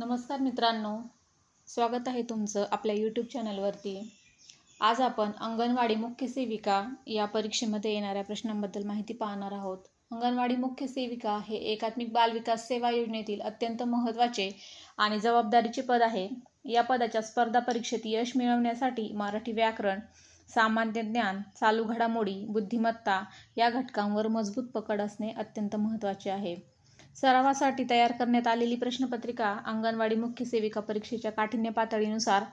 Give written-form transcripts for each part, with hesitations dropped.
नमस्कार मित्रांनो, स्वागत आहे तुमचं आपल्या यूट्यूब चॅनलवरती। आज आपण अंगणवाडी मुख्य सेविका या परीक्षेमध्ये येणाऱ्या प्रश्नांबद्दल माहिती पाहणार आहोत। अंगणवाडी मुख्य सेविका हे एकात्मिक बाल विकास सेवा योजनेतील अत्यंत महत्त्वाचे आणि जबाबदारीचे पद आहे। या पदाच्या स्पर्धा परीक्षेत यश मिळवण्यासाठी मराठी व्याकरण, सामान्य ज्ञान, चालू घडामोडी, बुद्धिमत्ता या घटकांवर मजबूत पकड असणे अत्यंत महत्त्वाचे आहे। सरावासाठी तयार करण्यात आलेली प्रश्नपत्रिका अंगणवाडी मुख्य सेविका परीक्षेच्या काठिण्य पातळीनुसार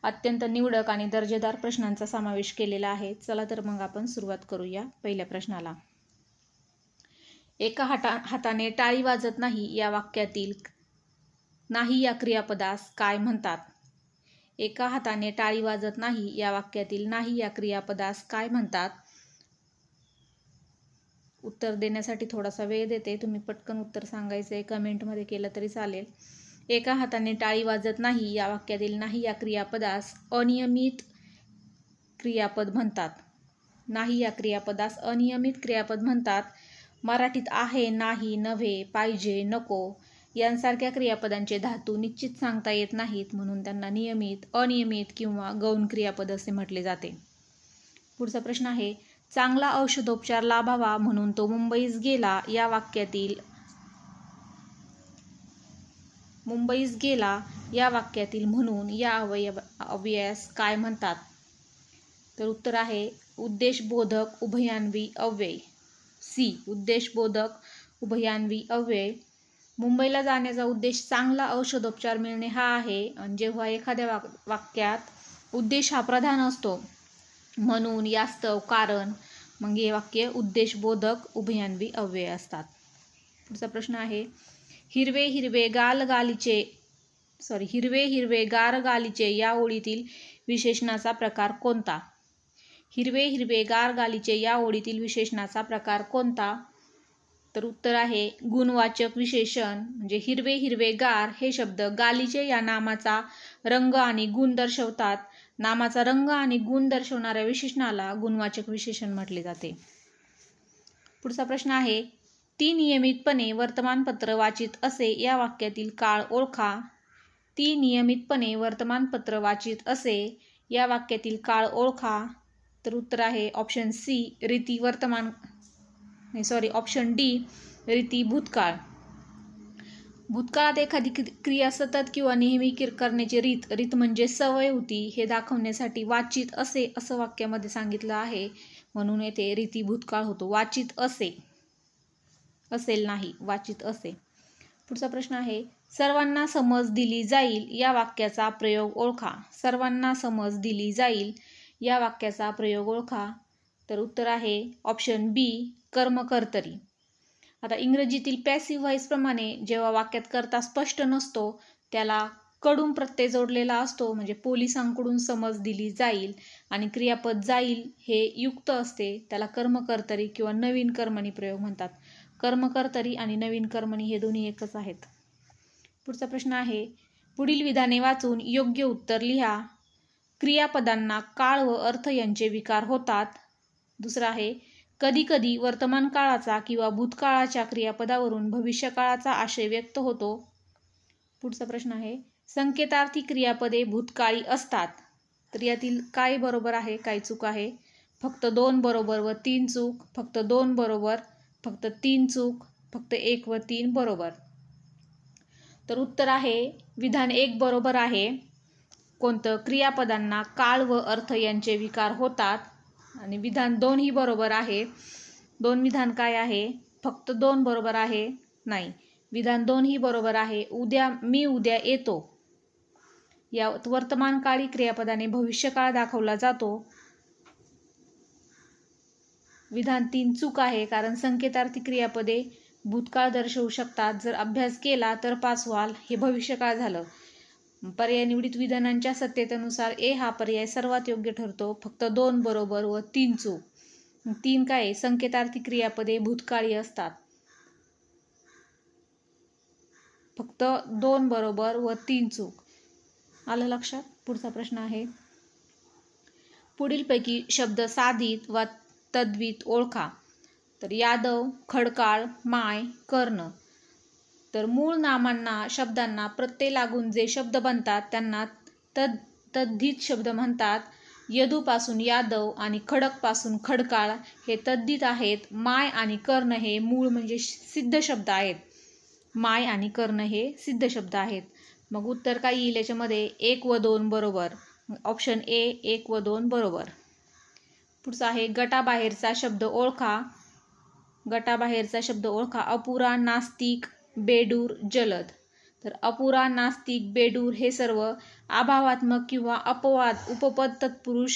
अत्यंत निवडक आणि दर्जेदार प्रश्नांचा समावेश केलेला आहे। चला तर मग आपण सुरुवात करूया पहिल्या प्रश्नाला। एका हाताने टाळी वाजत नाही या वाक्यातील नाही या क्रियापदास काय म्हणतात? एका हाताने टाळी वाजत नाही या वाक्यातील नाही या क्रियापदास काय म्हणतात? उत्तर देण्यासाठी थोडासा वेळ देते, तुम्ही पटकन उत्तर सांगायचं आहे, कमेंटमध्ये केलं तरी चालेल। एका हाताने टाळी वाजत नाही या वाक्यातील नाही या क्रियापदास अनियमित क्रियापद म्हणतात। नाही या क्रियापदास अनियमित क्रियापद म्हणतात। मराठीत आहे, नाही, नव्हे, पाहिजे, नको यांसारख्या क्रियापदांचे धातू निश्चित सांगता येत नाहीत, म्हणून त्यांना नियमित, अनियमित किंवा गौण क्रियापद असे म्हटले जाते। पुढचा प्रश्न आहे, चांगला औषधोपचार लाभावा म्हणून तो मुंबईस गेला या वाक्यातील मुंबईस गेला या वाक्यातील म्हणून या अव्ययास काय म्हणतात? तर उत्तर आहे उद्देशबोधक उभयान्वी अव्यय, सी उद्देशबोधक उभयान्वी अव्यय। मुंबईला जाण्याचा उद्देश चांगला औषधोपचार मिळणे हा आहे, आणि जेव्हा एखाद्या वाक्यात उद्देश हा प्रधान असतो, म्हणून, यास्तव, कारण, मग हे वाक्य उद्देशबोधक उभयान्वी अव्यय असतात। पुढचा प्रश्न आहे, हिरवे हिरवे गार गालीचे या ओळीतील विशेषणाचा प्रकार कोणता? हिरवे हिरवे गार गालीचे या ओळीतील विशेषणाचा प्रकार कोणता? तर उत्तर आहे गुणवाचक विशेषण। म्हणजे हिरवे हिरवे गार हे शब्द गालीचे या नामाचा रंग आणि गुण दर्शवतात। नामाचा रंग आणि गुण दर्शवणाऱ्या विशेषणाला गुणवाचक विशेषण म्हटले जाते। पुढचा प्रश्न आहे, ती नियमितपणे वर्तमानपत्र वाचित असे या वाक्यातील काळ ओळखा। ती नियमितपणे वर्तमानपत्र वाचित असे या वाक्यातील काळ ओळखा। तर उत्तर आहे ऑप्शन डी रीती भूतकाळ। भूतकाळात एखादी क्रिया सतत किंवा नेहमी करण्याची रीत म्हणजे सवय होती हे दाखवण्यासाठी वाचित असे असं वाक्यामध्ये सांगितलं आहे, म्हणून येथे रीती भूतकाळ होतो। वाचित असे, असेल नाही, वाचित असे। पुढचा प्रश्न आहे, सर्वांना समज दिली जाईल या वाक्याचा प्रयोग ओळखा। सर्वांना समज दिली जाईल या वाक्याचा प्रयोग ओळखा। तर उत्तर आहे ऑप्शन बी कर्मकर्तरी। आता इंग्रजीतील पॅसिव्ह व्हॉइस प्रमाणे जेव्हा वाक्यात कर्ता स्पष्ट नसतो त्याला कडून प्रत्यय जोडलेला असतो, म्हणजे पोलिसांकडून समज दिली जाईल, आणि क्रियापद जाईल हे युक्त असते, त्याला कर्मकर्तरी किंवा नवीन कर्मणी प्रयोग म्हणतात। कर्मकर्तरी आणि नवीन कर्मणी हे दोन्ही एकच आहेत। पुढचा प्रश्न आहे, पुढील विधाने वाचून योग्य उत्तर लिहा। क्रियापदांना काळ व अर्थ यांचे विकार होतात। दुसरा आहे, कधी कधी वर्तमान काळाचा किंवा भूतकाळाच्या क्रियापदावरून भविष्यकाळाचा आशय व्यक्त होतो। पुढचा प्रश्न आहे, संकेतार्थी क्रियापदे भूतकाळी असतात। तर यातील काय बरोबर आहे, काय चूक आहे? फक्त 2 बरोबर व 3 चूक, फक्त 2 बरोबर, फक्त 3 चूक, फक्त 1 व 3 बरोबर। तर उत्तर आहे विधान 1 बरोबर आहे। कोणतं? क्रियापदांना काळ व अर्थ यांचे विकार होतात। आणि विधान 2 ही बरोबर आहे। 2 विधान काय आहे? फक्त 2 बरोबर आहे? नाही, विधान 2 ही बरोबर आहे। मी उद्या येतो या वर्तमानकाळी क्रियापदाने भविष्यकाळ दाखवला जातो। विधान 3 चूक आहे, कारण संकेतार्थी क्रियापदे भूतकाळ दर्शवू शकतात। जर अभ्यास केला तर पासवाल हे भविष्यकाळ झालं। पर्याय निवडित विधानांच्या सत्यतेनुसार ए हा पर्याय सर्वात योग्य ठरतो। फक्त 2 बरोबर व 3 चूक। 3 काय? संकेतार्थी क्रियापदे भूतकाळी असतात। फक्त 2 बरोबर व 3 चूक। आलं लक्षात? पुढचा प्रश्न आहे, पुढीलपैकी शब्द साधित व तद्धित ओळखा। तर यादव, खडकाळ, माय, कर्ण। तर मूळ नामांना शब्दांना प्रत्यय लागून जे शब्द बनतात त्यांना तद्धित शब्द म्हणतात. यदूपासून यादव आणि खडकपासून खडकाळ हे तद्धित आहेत. माय आणि कर्ण हे मूळ म्हणजे सिद्ध शब्द आहेत. माय आणि कर्ण हे सिद्ध शब्द आहेत. मग उत्तर काय येईल याच्यामध्ये? 1 व 2 बरोबर. ऑप्शन ए 1 व 2 बरोबर. पुढचा आहे गटाबाहेरचा शब्द ओळखा. गटाबाहेरचा शब्द ओळखा. अपुरा, नास्तिक, बेडूर, जलद. तर अपुरा, नास्तिक, बेडूर हे सर्व अभावात्मक किंवा अपवाद उपपद तत्पुरुष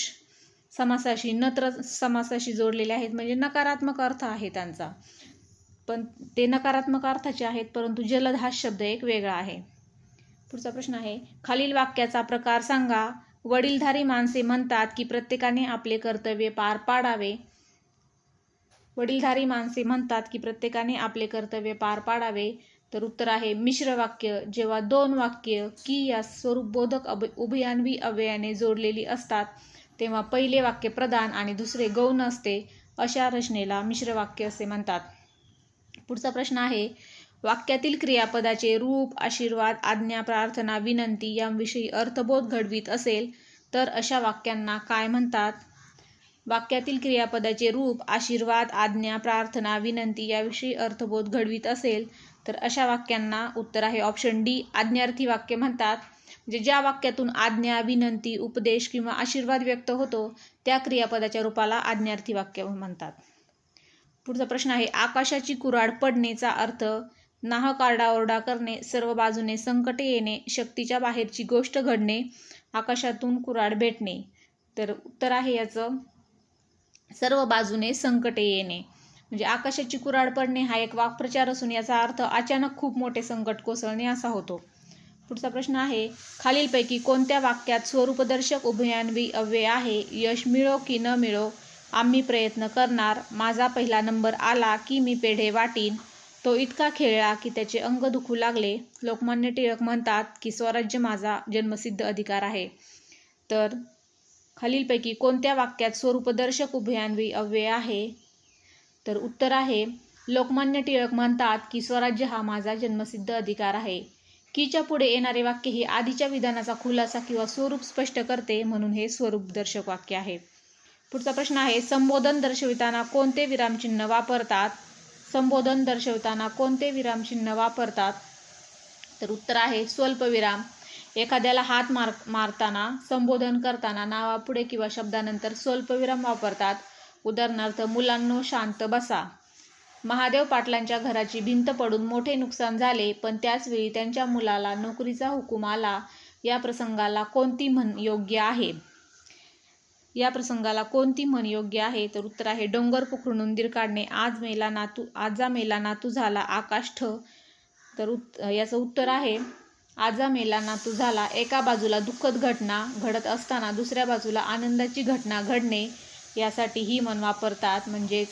समासाशी नत्र समासाशी जोडलेले आहेत, म्हणजे नकारात्मक अर्थ आहे त्यांचा. पण ते नकारात्मक अर्थाचे आहेत, परंतु जलद हा शब्द एक वेगळा आहे. पुढचा प्रश्न आहे खालील वाक्याचा प्रकार सांगा. वडीलधारी माणसे म्हणतात की प्रत्येकाने आपले कर्तव्य पार पाडावे. वडीलधारी माणसे म्हणतात की प्रत्येकाने आपले कर्तव्य पार पाडावे. तर उत्तर आहे मिश्र वाक्य. जेव्हा 2 वाक्य की या स्वरूपबोधक उभयान्वी अव्ययाने जोडलेली असतात तेव्हा पहिले वाक्य प्रधान आणि दुसरे गौण असते. अशा रचनेला मिश्र वाक्य असे म्हणतात. पुढचा प्रश्न आहे वाक्यातील क्रियापदाचे रूप आशीर्वाद, आज्ञा, प्रार्थना, विनंती यांविषयी अर्थबोध घडवीत असेल तर अशा वाक्यांना काय म्हणतात? वाक्यातील क्रियापदाचे रूप आशीर्वाद, आज्ञा, प्रार्थना, विनंती याविषयी अर्थबोध घडवीत असेल तर अशा वाक्यांना उत्तर आहे ऑप्शन डी आज्ञार्थी वाक्य म्हणतात. म्हणजे ज्या वाक्यातून आज्ञा, विनंती, उपदेश किंवा आशीर्वाद व्यक्त होतो त्या क्रियापदाच्या रूपाला आज्ञार्थी वाक्य म्हणतात. पुढचा प्रश्न आहे आकाशाची कुऱ्हाड पडणेचा अर्थ नाहक आरडाओरडा करणे, सर्व बाजूने संकटे येणे, शक्तीच्या बाहेरची गोष्ट घडणे, आकाशातून कुऱ्हाड भेटणे. तर उत्तर आहे याचं सर्व बाजूने संकटे येणे. म्हणजे आकाशाची कुऱ्हाड पडणे हा एक वाक्प्रचार असून याचा अर्थ अचानक खूप मोठे संकट कोसळणे असा होतो. पुढचा प्रश्न आहे खालीलपैकी कोणत्या वाक्यात स्वरूपदर्शक उभयान्वी अव्यय आहे? यश मिळो की न मिळो, आम्ही प्रयत्न करणार, माझा पहिला नंबर आला की मी पेढे वाटीन, तो इतका खेळला की त्याचे अंग दुखू लागले, लोकमान्य टिळक म्हणतात की स्वराज्य माझा जन्मसिद्ध अधिकार आहे. तर खालीलपैकी कोणत्या वाक्यात स्वरूपदर्शक उभयान्वी अव्यय आहे? तर उत्तर आहे लोकमान्य टिळक म्हणतात की स्वराज्य हा माझा जन्मसिद्ध अधिकार आहे. कीच्या पुढे येणारे वाक्य हे आधीच्या विधानाचा खुलासा किंवा स्वरूप स्पष्ट करते, म्हणून हे स्वरूपदर्शक वाक्य आहे. पुढचा प्रश्न आहे संबोधन दर्शविताना कोणते विरामचिन्ह वापरतात? संबोधन दर्शविताना कोणते विरामचिन्ह वापरतात? तर उत्तर आहे स्वल्पविराम. एखाद्याला हात मारताना संबोधन करताना नावापुढे किंवा शब्दानंतर स्वल्पविराम वापरतात. उदाहरणार्थ मुलांनो शांत बसा. महादेव पाटलांच्या घराची भिंत पडून मोठे नुकसान झाले, पण त्याचवेळी त्यांच्या मुलाला नोकरीचा हुकूम आला. या प्रसंगाला कोणती म्हण योग्य आहे? या प्रसंगाला कोणती म्हण योग्य आहे? तर उत्तर आहे डोंगर पोखरून उंदीर काढणे, आजा मेला नातू झाला आकाश ठ. तर याचं उत्तर आहे आजा मेला नातू झाला. एका बाजूला दुःखद घटना घडत असताना दुसऱ्या बाजूला आनंदाची घटना घडणे यासाठी ही म्हण वापरतात. म्हणजेच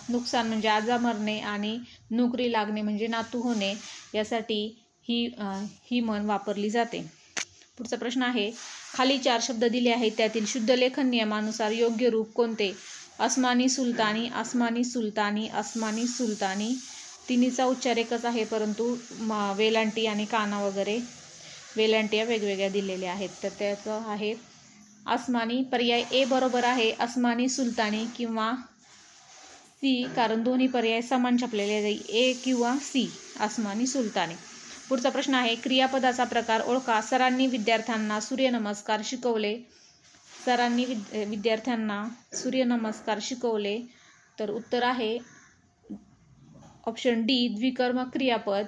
नुकसान म्हणजे आजा मरणे आणि नोकरी लागणे म्हणजे नातू होणे, यासाठी ही म्हण वापरली जाते. पुढचा प्रश्न आहे खाली 4 शब्द दिले आहेत त्यातील शुद्ध लेखन नियमानुसार योग्य रूप कोणते? अस्मानी सुलतानी, अस्मानी सुलतानी, अस्मानी सुलतानी. तिन्हीचा उच्चार एकच आहे, परंतु वेलांटी आणि काना वगैरे वेलांटी या वेगवेगळ्या दिलेल्या आहेत. तर त्याचं आहे अस्मानी. पर्याय ए बरोबर आहे. अस्मानी सुलतानी किंवा सी, कारण दोन्ही पर्याय समान छापलेले जाईल. ए किंवा सी, अस्मानी सुलतानी. पुढचा प्रश्न आहे क्रियापदाचा प्रकार ओळखा. सरांनी विद्यार्थ्यांना सूर्यनमस्कार शिकवले. सरांनी विद्यार्थ्यांना सूर्यनमस्कार शिकवले. तर उत्तर आहे ऑप्शन डी द्विकर्म क्रियापद.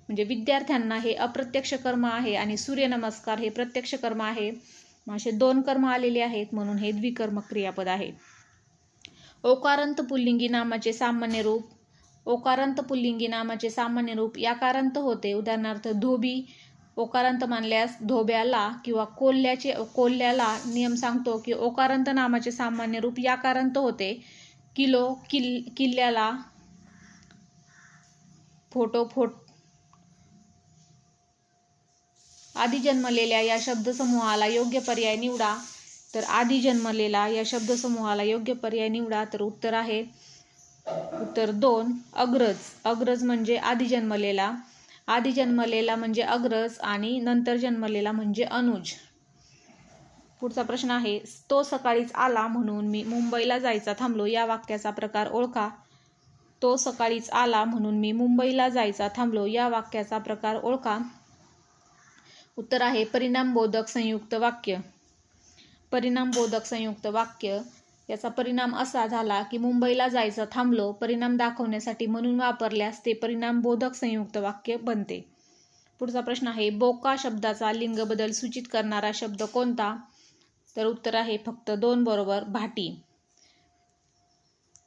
म्हणजे विद्यार्थ्यांना हे अप्रत्यक्ष कर्म आहे आणि सूर्यनमस्कार हे प्रत्यक्ष कर्म आहे. असे 2 कर्म आलेले आहेत, म्हणून हे द्विकर्म क्रियापद आहे. ओकारांत पुल्लिंगी नामाचे सामान्य रूप. ओकारांत पुल्लिंगी नामाचे सामान्य रूप याकारांत होते. उदाहरणार्थ धोबी ओकारांत मानल्यास धोब्याला किंवा कोल्ह्याला नियम सांगतो की ओकारांत नामाचे सामान्य रूप याकारांत होते. किलो किल्ल्याला, फोटो आधी जन्मलेल्या या शब्दसमूहाला योग्य पर्याय निवडा. तर आधी जन्मलेला या शब्दसमूहाला योग्य पर्याय निवडा. तर उत्तर आहे उत्तर 2 अग्रज. अग्रज म्हणजे आधी जन्मलेला. आधी जन्मलेला म्हणजे अग्रज आणि नंतर जन्मलेला म्हणजे अनुज. पुढचा प्रश्न आहे, तो सकाळीच आला म्हणून मी मुंबईला जायचा थांबलो, या वाक्याचा प्रकार ओळखा. तो सकाळीच आला म्हणून मी मुंबईला जायचा थांबलो, या वाक्याचा प्रकार ओळखा. उत्तर आहे परिणामबोधक संयुक्त वाक्य. परिणामबोधक संयुक्त वाक्य याचा परिणाम असा झाला की मुंबईला जायचं थांबलो परिणाम दाखवण्यासाठी म्हणून वापरल्यास ते परिणामबोधक संयुक्त वाक्य बनते. पुढचा प्रश्न आहे, बोका शब्दाचा लिंग बदल सूचित करणारा शब्द कोणता? तर उत्तर आहे फक्त 2 बरोबर, भाटी.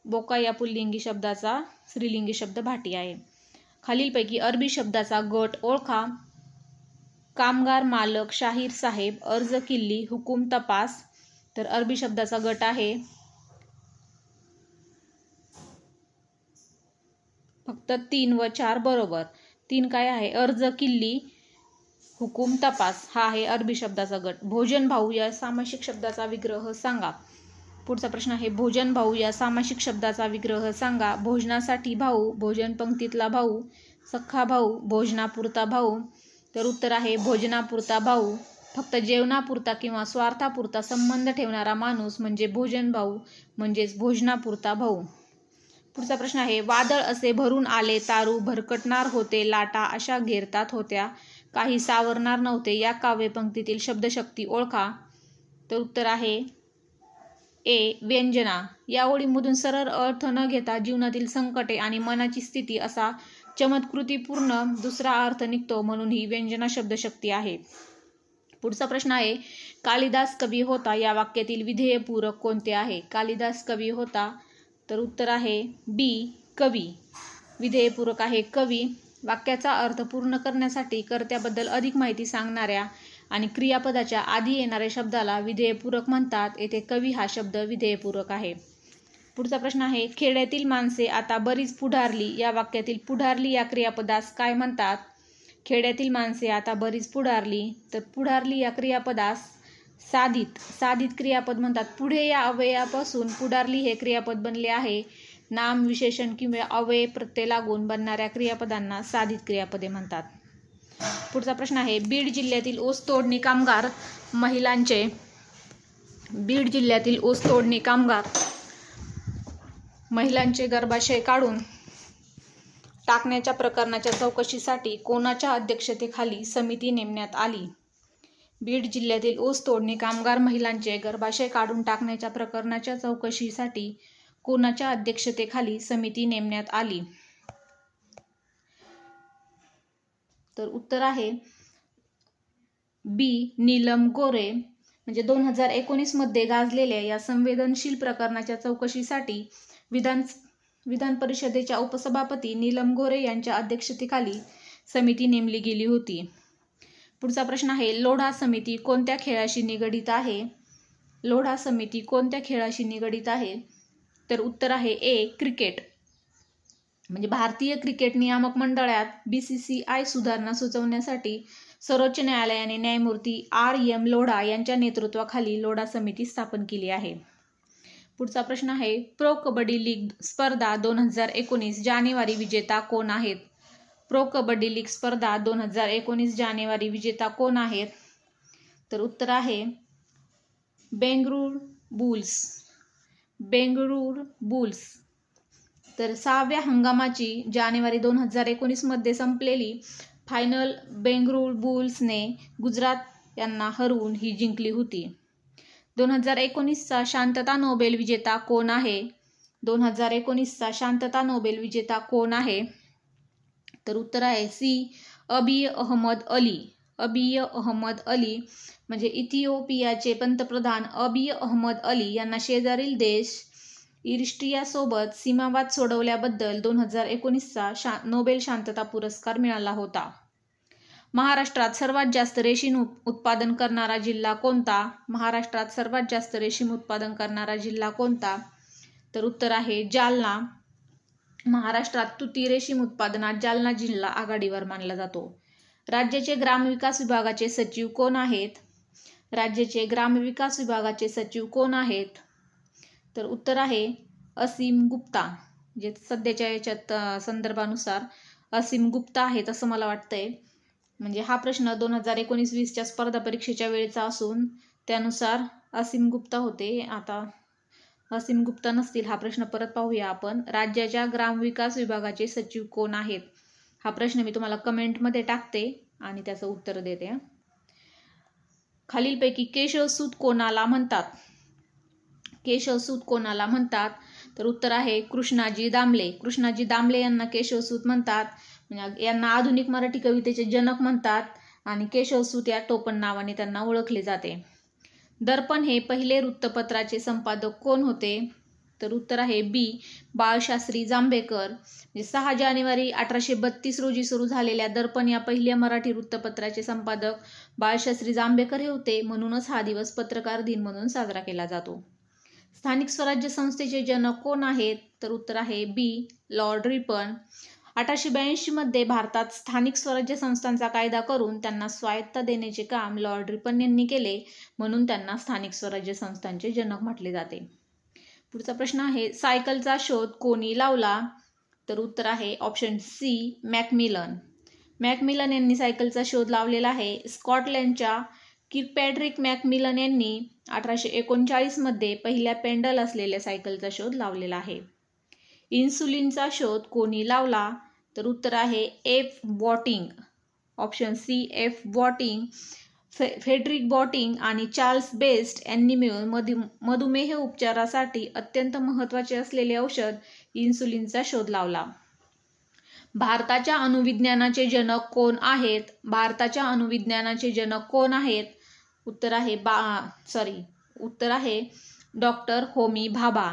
बोका या पुल्लिंगी शब्दाचा स्त्रीलिंगी शब्द भाटी आहे. खालीलपैकी अरबी शब्दाचा गट ओळखा. कामगार, मालक, शाहीर साहेब, अर्ज किल्ली, हुकूम, तपास. तर अरबी शब्दाचा गट आहे फक्त 3 व 4 बरोबर. 3 काय आहे? अर्ज किल्ली, हुकूम, तपास हा आहे अरबी शब्दाचा गट. भोजन भाऊ या सामासिक शब्दाचा विग्रह सांगा. पुढचा प्रश्न आहे, भोजन भाऊ या सामासिक शब्दाचा विग्रह सांगा. भोजनासाठी भाऊ, भोजन पंक्तीतला भाऊ, सख्खा भाऊ, भोजनापुरता भाऊ. तर उत्तर आहे भोजनापुरता भाऊ. फक्त जेवणापुरता किंवा स्वार्थापुरता संबंध ठेवणारा माणूस म्हणजे भोजन भाऊ म्हणजेच भोजनापुरता भाऊ. पुढचा प्रश्न आहे, वादळ असे भरून आले तारू, भरकटणार होते लाटा अशा घेरतात होत्या, काही सावरणार नव्हते, या काव्यपंक्तीतील शब्दशक्ती ओळखा. तर उत्तर आहे ए, व्यंजना. या ओळीमधून सरळ अर्थ न घेता जीवनातील संकटे आणि मनाची स्थिती असा चमत्कृतीपूर्ण दुसरा अर्थ निघतो, म्हणून ही व्यंजना शब्दशक्ती आहे. पुढचा प्रश्न आहे, कालिदास कवी होता या वाक्यातील विधेयपूरक कोणते आहे? कालिदास कवी होता. तर उत्तर आहे बी, कवी. विधेयपूरक आहे कवी. वाक्याचा अर्थ पूर्ण करण्यासाठी कर्त्याबद्दल अधिक माहिती सांगणाऱ्या आणि क्रियापदाच्या आधी येणाऱ्या शब्दाला विधेयपूरक म्हणतात. येथे कवी हा शब्द विधेयपूरक आहे. पुढचा प्रश्न आहे, खेड्यातील माणसे आता बरीच पुढारली, या वाक्यातील पुढारली या क्रियापदास काय म्हणतात? खेड्यातील माणसे आता बरीच पुढारली. तर पुढारली या क्रियापदास साधित क्रियापद म्हणतात. पुढे या अव्ययापासून पुढारली हे क्रियापद बनले आहे. नाम, विशेषण किंवा अव्यय प्रत्यय लागून बनणाऱ्या क्रियापदांना साधित क्रियापदे म्हणतात. पुढचा प्रश्न आहे, बीड जिल्ह्यातील ऊस तोडणी कामगार महिलांचे गर्भाशय काढून टाकण्याच्या प्रकरणाच्या चौकशीसाठी कोणाच्या अध्यक्षतेखाली समिती नेमण्यात आली? बीड जिल्ह्यातील ऊस तोडणी कामगार महिलांचे गर्भाशय काढून टाकण्याच्या प्रकरणाच्या चौकशीसाठी कोणाच्या अध्यक्षतेखाली समिती नेमण्यात आली? तर उत्तर आहे बी, नीलम गोरे. म्हणजे 2019 मध्ये गाजलेल्या या संवेदनशील प्रकरणाच्या चौकशीसाठी विधान परिषदेच्या उपसभापती नीलम गोरे यांच्या अध्यक्षतेखाली समिती नेमली गेली होती. पुढचा प्रश्न आहे, लोढा समिती कोणत्या खेळाशी निगडित आहे? लोढा समिती कोणत्या खेळाशी निगडित आहे? तर उत्तर आहे ए, क्रिकेट. म्हणजे भारतीय क्रिकेट नियामक मंडळात BCCI सुधारणा सुचवण्यासाठी सर्वोच्च न्यायालयाने न्यायमूर्ती R.M. लोढा यांच्या नेतृत्वाखाली लोढा समिती स्थापन केली आहे. पुढचा प्रश्न आहे, प्रो कबड्डी लीग स्पर्धा 2019 जानेवारी विजेता कोण आहेत? प्रो कबड्डी लीग स्पर्धा 2019 जानेवारी विजेता कोण आहेत? तर उत्तर आहे बेंगळुरू बुल्स. तर 6व्या हंगामाची जानेवारी 2019 मध्ये संपलेली फायनल बेंगळुरू बुल्सने गुजरात यांना हरवून ही जिंकली होती. 2019चा शांतता नोबेल विजेता कोण आहे? 2019चा शांतता नोबेल विजेता कोण आहे? तर उत्तर आहे सी, अबिय अहमद अली. म्हणजे इथिओपियाचे पंतप्रधान अबिय अहमद अली यांना शेजारील देश इरिट्रियासोबत सीमावाद सोडवल्याबद्दल 2019चा नोबेल शांतता पुरस्कार मिळाला होता. महाराष्ट्रात सर्वात जास्त रेशीम उत्पादन करणारा जिल्हा कोणता? महाराष्ट्रात सर्वात जास्त रेशीम उत्पादन करणारा जिल्हा कोणता? तर उत्तर आहे जालना. महाराष्ट्रात तुती रेशीम उत्पादनात जालना जिल्हा आघाडीवर मानला जातो. राज्याचे ग्रामविकास विभागाचे सचिव कोण आहेत? राज्याचे ग्रामविकास विभागाचे सचिव कोण आहेत? तर उत्तर आहे असीम गुप्ता. जे सध्याच्या याच्यात संदर्भानुसार असीम गुप्ता आहेत असं मला वाटतंय. म्हणजे हा प्रश्न 2019-20च्या स्पर्धा परीक्षेच्या वेळेचा असून त्यानुसार असीम गुप्ता होते. आता असीम गुप्ता नसतील. हा प्रश्न परत पाहूया आपण. राज्याच्या ग्रामविकास विभागाचे सचिव कोण आहेत? हा प्रश्न मी तुम्हाला कमेंटमध्ये टाकते आणि त्याचं उत्तर देते. खालीलपैकी केशवसूत कोणाला म्हणतात? केशवसूत कोणाला म्हणतात? तर उत्तर आहे कृष्णाजी दामले. कृष्णाजी दामले यांना केशवसूत म्हणतात. म्हणजे यांना आधुनिक मराठी कवितेचे जनक म्हणतात आणि केशवसूत या टोपण नावाने त्यांना ओळखले जाते. दर्पण हे पहिले वृत्तपत्राचे संपादक कोण होते? तर उत्तर आहे बी. बाळशास्त्री जांभेकर. म्हणजे 6 जानेवारी 1832 रोजी सुरू झालेल्या दर्पण या पहिल्या मराठी वृत्तपत्राचे संपादक बाळशास्त्री जांभेकर हे होते. म्हणूनच हा दिवस पत्रकार दिन म्हणून साजरा केला जातो. स्थानिक स्वराज्य संस्थेचे जनक कोण आहेत? तर उत्तर आहे बी. Lord Ripon. 1882 मध्ये भारतात स्थानिक स्वराज्य संस्थांचा कायदा करून त्यांना स्वायत्ता देण्याचे काम लॉर्ड रिपन यांनी केले. म्हणून त्यांना स्थानिक स्वराज्य संस्थांचे जनक म्हटले जाते. पुढचा प्रश्न आहे सायकलचा शोध कोणी लावला? तर उत्तर आहे ऑप्शन सी. मॅकमिलन. मॅकमिलन यांनी सायकलचा शोध लावलेला आहे. स्कॉटलंडच्या किर्कपॅट्रिक मॅकमिलन यांनी 1839 मध्ये पहिल्या पेंडल असलेल्या सायकलचा शोध लावलेला आहे. इन्सुलिनचा शोध कोणी लावला? तर उत्तर आहे F. Banting. Option C. F. Banting. Frederick Banting आणि चार्ल्स बेस्ट यांनी मिळून मधुमेह उपचारासाठी अत्यंत महत्त्वाचे असलेले औषध इन्सुलिनचा शोध लावला. भारताच्या अणुविज्ञानाचे जनक कोण आहेत? भारताच्या अणुविज्ञानाचे जनक कोण आहेत? उत्तर आहे डॉक्टर होमी भाभा.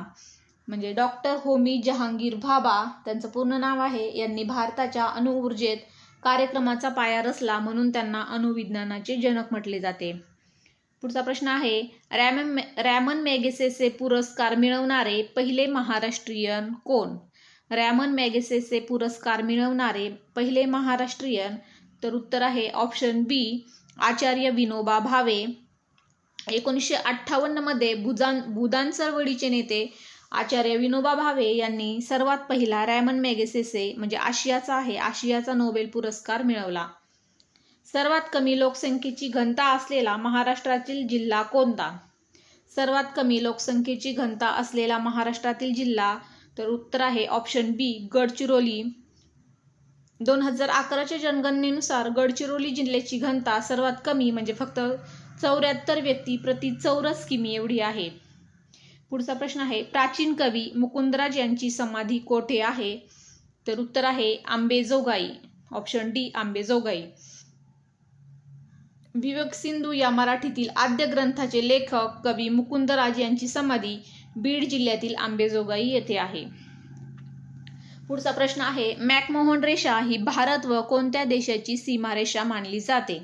म्हणजे डॉक्टर होमी जहांगीर भाभा त्यांचं पूर्ण नाव आहे. यांनी भारताच्या अणुऊर्जेत कार्यक्रमाचा पाया रचला म्हणून त्यांना अणुविज्ञानाचे जनक म्हटले जाते. पुढचा प्रश्न आहे रॅमन मॅगसेसे पुरस्कार मिळवणारे पहिले महाराष्ट्रीयन कोण? रॅमन मॅगसेसे पुरस्कार मिळवणारे पहिले महाराष्ट्रीयन. तर उत्तर आहे ऑप्शन बी. आचार्य विनोबा भावे. 1958 मध्ये भूदान चळवळीचे नेते आचार्य विनोबा भावे यांनी सर्वात पहिला रॅमन मॅगसेसे म्हणजे आशियाचा नोबेल पुरस्कार मिळवला. सर्वात कमी लोकसंख्येची घनता असलेला महाराष्ट्रातील जिल्हा कोणता? सर्वात कमी लोकसंख्येची घनता असलेला महाराष्ट्रातील जिल्हा. तर उत्तर आहे ऑप्शन बी. गडचिरोली. 2011च्या जनगणनेनुसार गडचिरोली जिल्ह्याची घनता सर्वात कमी म्हणजे फक्त 74 व्यक्ती प्रति चौरस किमी एवढी आहे. पुढचा प्रश्न आहे प्राचीन कवी मुकुंदराज यांची समाधी कोठे आहे? तर उत्तर आहे आंबेजोगाई. Option D. आंबेजोगाई. विवेक सिंधू या मराठीतील आद्य ग्रंथाचे लेखक कवी मुकुंदराज यांची समाधी बीड जिल्ह्यातील आंबेजोगाई येथे आहे. पुढचा प्रश्न आहे मॅकमोहन रेषा ही भारत व कोणत्या देशाची सीमारेषा मानली जाते?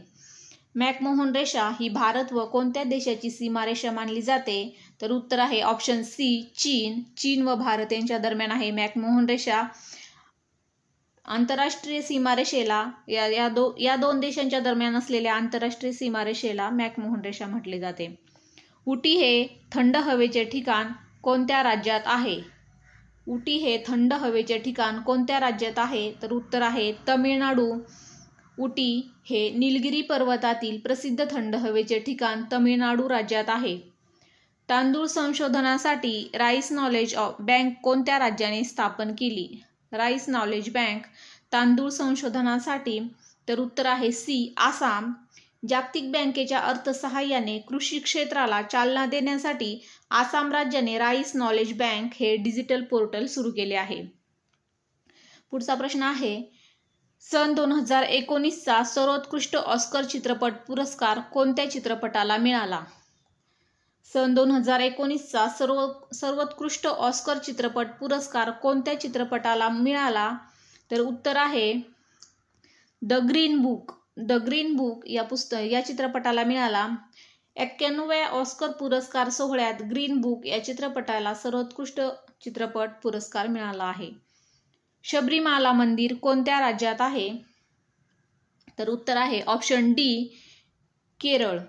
मॅकमोहन रेषा ही भारत व कोणत्या देशाची सीमारेषा मानली जाते? तर उत्तर आहे ऑप्शन सी. चीन. चीन व भारत यांच्या दरम्यान आहे मॅकमोहन रेषा. आंतरराष्ट्रीय सीमारेषेला या दोन देशांच्या दरम्यान असलेल्या आंतरराष्ट्रीय सीमारेषेला मॅकमोहन रेषा म्हटले जाते. उटी हे थंड हवेचे ठिकाण कोणत्या राज्यात आहे? उटी हे थंड हवेचे ठिकाण कोणत्या राज्यात आहे? तर उत्तर आहे तमिळनाडू. उटी हे निलगिरी पर्वतातील प्रसिद्ध थंड हवेचे ठिकाण तमिळनाडू राज्यात आहे. तांदूळ संशोधनासाठी राईस नॉलेज बँक कोणत्या राज्याने स्थापन केली? राईस नॉलेज बँक तांदूळ संशोधनासाठी. तर उत्तर आहे सी. आसाम. जागतिक बँकेच्या अर्थसहाय्याने कृषी क्षेत्राला चालना देण्यासाठी आसाम राज्याने राईस नॉलेज बँक हे डिजिटल पोर्टल सुरू केले आहे. पुढचा प्रश्न आहे सन 2019चा सर्वोत्कृष्ट ऑस्कर चित्रपट पुरस्कार कोणत्या चित्रपटाला मिळाला? सन 2019चा सर्वोत्कृष्ट ऑस्कर चित्रपट पुरस्कार कोणत्या चित्रपटाला मिळाला? तर उत्तर आहे the green book. The green book या चित्रपटाला मिळाला. 91व्या ऑस्कर पुरस्कार सोहळ्यात ग्रीन बुक या चित्रपटाला सर्वोत्कृष्ट चित्रपट पुरस्कार मिळाला आहे. शबरीमाला मंदिर कोणत्या राज्यात आहे? तर उत्तर आहे ऑप्शन डी. केरळ.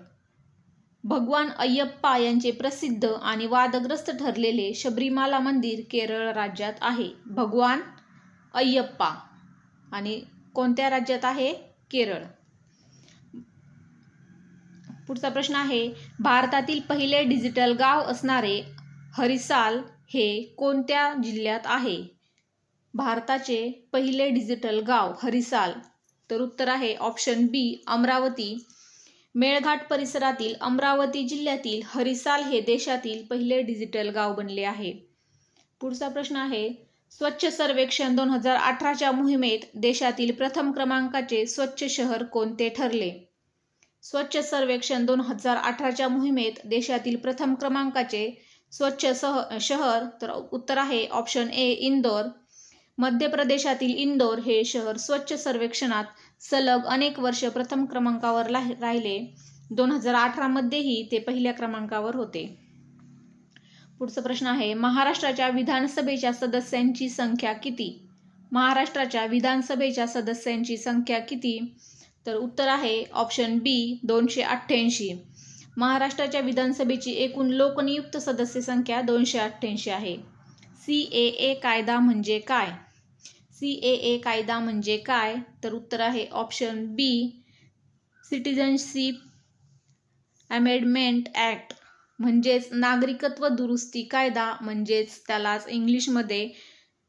भगवान अय्यप्पा यांचे प्रसिद्ध आणि वादग्रस्त ठरलेले शबरीमाला मंदिर केरळ राज्यात आहे. भगवान अय्यप्पा. आणि कोणत्या राज्यात आहे? केरळ. पुढचा प्रश्न आहे, भारतातील पहिले डिजिटल गाव असणारे हरिसाल हे कोणत्या जिल्ह्यात आहे? भारताचे पहिले डिजिटल गाव हरिसाल, तर उत्तर आहे ऑप्शन बी अमरावती. मेळघाट परिसरातील अमरावती जिल्ह्यातील हरिसाल हे देशातील पहिले डिजिटल गाव बनले आहे. पुढचा प्रश्न आहे, स्वच्छ सर्वेक्षण 2018च्या मोहिमेत देशातील प्रथम क्रमांकाचे स्वच्छ शहर कोणते ठरले? स्वच्छ सर्वेक्षण 2018च्या मोहिमेत देशातील प्रथम क्रमांकाचे स्वच्छ शहर, तर उत्तर आहे ऑप्शन ए इंदोर. मध्य प्रदेशातील इंदोर हे शहर स्वच्छ सर्वेक्षणात सलग अनेक वर्ष प्रथम क्रमांकावर राहिले. 2018 मध्येही ते पहिल्या क्रमांकावर होते. पुढचा प्रश्न आहे, महाराष्ट्राच्या विधानसभेच्या सदस्यांची संख्या किती? महाराष्ट्राच्या विधानसभेच्या सदस्यांची संख्या किती? तर उत्तर आहे ऑप्शन बी 288. महाराष्ट्राच्या विधानसभेची एकूण लोकनियुक्त सदस्य संख्या 288 आहे. CAA कायदा म्हणजे काय? CAA कायदा म्हणजे काय? तर उत्तर आहे ऑप्शन बी सिटिझनशिप अमेंडमेंट ॲक्ट, म्हणजेच नागरिकत्व दुरुस्ती कायदा, म्हणजेच त्यालाच इंग्लिशमध्ये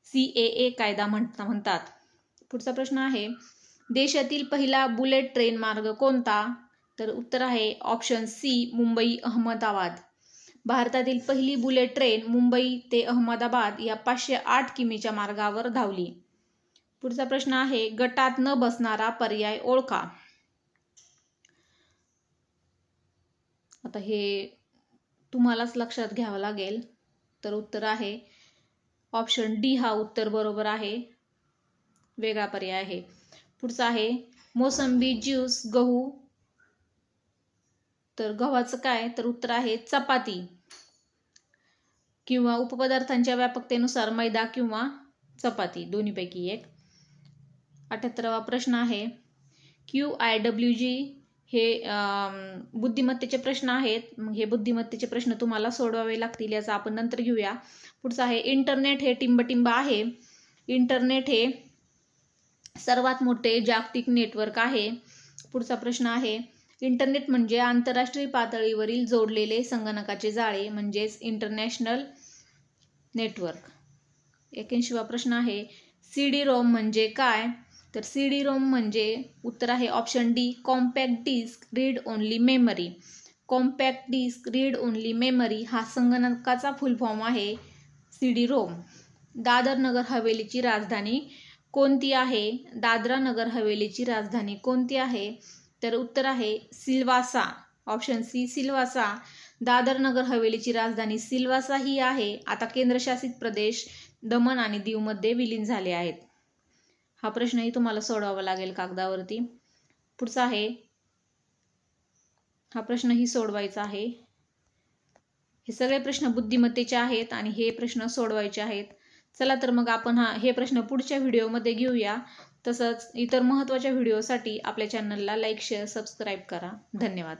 CAA कायदा म्हणतात. पुढचा प्रश्न आहे, देशातील पहिला बुलेट ट्रेन मार्ग कोणता? तर उत्तर आहे ऑप्शन सी मुंबई अहमदाबाद. भारतातील पहिली बुलेट ट्रेन मुंबई ते अहमदाबाद या 508 किमीच्या मार्गावर धावली. पुढचा प्रश्न आहे, गटात न बसणारा पर्याय ओळखा. आता हे तुम्हालाच लक्षात घ्यावं लागेल. तर उत्तर आहे ऑप्शन डी हा उत्तर बरोबर आहे, वेगळा पर्याय आहे. पुढचा आहे, मोसंबी ज्यूस गहू, तर गव्हाचं काय? तर उत्तर आहे चपाती किंवा उपपदार्थांच्या व्यापकतेनुसार मैदा किंवा चपाती, दोन्हीपैकी एक. 78वा प्रश्न आहे, QIWG हे बुद्धिमत्तेचे प्रश्न आहेत. मग हे बुद्धिमत्तेचे प्रश्न तुम्हाला सोडवावे लागतील, याचा आपण नंतर घेऊया. पुढचा आहे, इंटरनेट हे टिंबटिंब आहे. इंटरनेट हे सर्वात मोठे जागतिक नेटवर्क आहे. पुढचा प्रश्न आहे, इंटरनेट म्हणजे आंतरराष्ट्रीय पातळीवरील जोडलेले संगणकाचे जाळे, म्हणजेच इंटरनॅशनल नेटवर्क. 81वा प्रश्न आहे, CD-ROM म्हणजे काय? तर CD-ROM म्हणजे उत्तर आहे option D compact disc read only memory. Compact disc read only memory हा संगणकाचा फुल फॉर्म आहे CD-ROM. दादर नगर हवेलीची राजधानी कोणती आहे? दादरा नगर हवेलीची राजधानी कोणती आहे? तर उत्तर आहे सिल्वासा, ऑप्शन सी सिल्वासा. दादर नगर हवेलीची राजधानी सिल्वासा ही आहे. आता केंद्रशासित प्रदेश दमण आणि दीवमध्ये विलीन झाले आहेत. हा प्रश्नही तुम्हाला सोडवावा लागेल कागदावरती. पुढचा आहे, हा प्रश्नही सोडवायचा आहे. हे सगळे प्रश्न बुद्धिमत्तेचे आहेत आणि हे प्रश्न सोडवायचे आहेत. चला तर मग आपण हे प्रश्न पुढच्या व्हिडिओमध्ये घेऊया. तसंच इतर महत्त्वाच्या व्हिडिओसाठी आपल्या चॅनलला लाईक, शेअर, सबस्क्राईब करा. धन्यवाद.